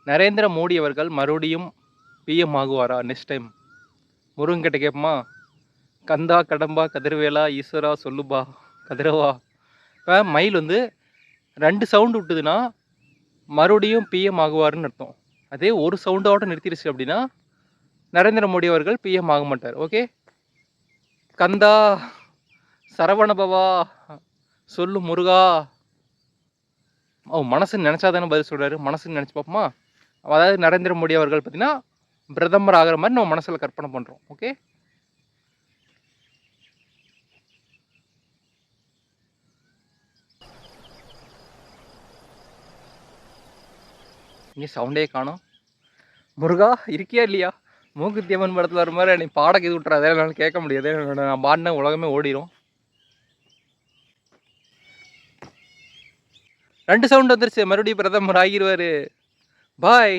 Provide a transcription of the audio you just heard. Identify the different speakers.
Speaker 1: நரேந்திர மோடி அவர்கள் மறுபடியும் PM ஆகுவாரா next time? Murugan கிட்ட கேட்போமா? கந்தா கடம்பா கதிர்வேலா ஈஸ்வரா சொல்லுபா கதிரவா. இப்போ மயில் வந்து 2 சவுண்டு விட்டுதுன்னா மறுபடியும் பிஎம் ஆகுவாருன்னு அர்த்தம். அதே ஒரு சவுண்டோட நிறுத்திடுச்சு அப்படின்னா நரேந்திர மோடி அவர்கள் பிஎம் ஆக மாட்டார். ஓகே, கந்தா சரவணபவா சொல்லு முருகா. மனசுன்னு நினச்சா தானே பதில் சொல்கிறாரு. மனசுன்னு நினச்சி பார்ப்போமா? அதாவது நரேந்திர மோடி அவர்கள் பார்த்தீங்கன்னா பிரதமர் ஆகிற மாதிரி நம்ம மனசில் கற்பனை பண்ணுறோம். ஓகே, இங்கே சவுண்டே காணும். முருகா இருக்கியா இல்லையா? மூக்குத்தி அம்மன் படத்தில் வர மாதிரி நீ பாடக்கு இது விட்டுறாதே, என்னால் கேட்க முடியாது. நான் பாடின உலகமே ஓடிடும். 2 சவுண்ட் வந்துருச்சு. மறுபடியும் பிரதமர் ஆகிடுவார். பாய்.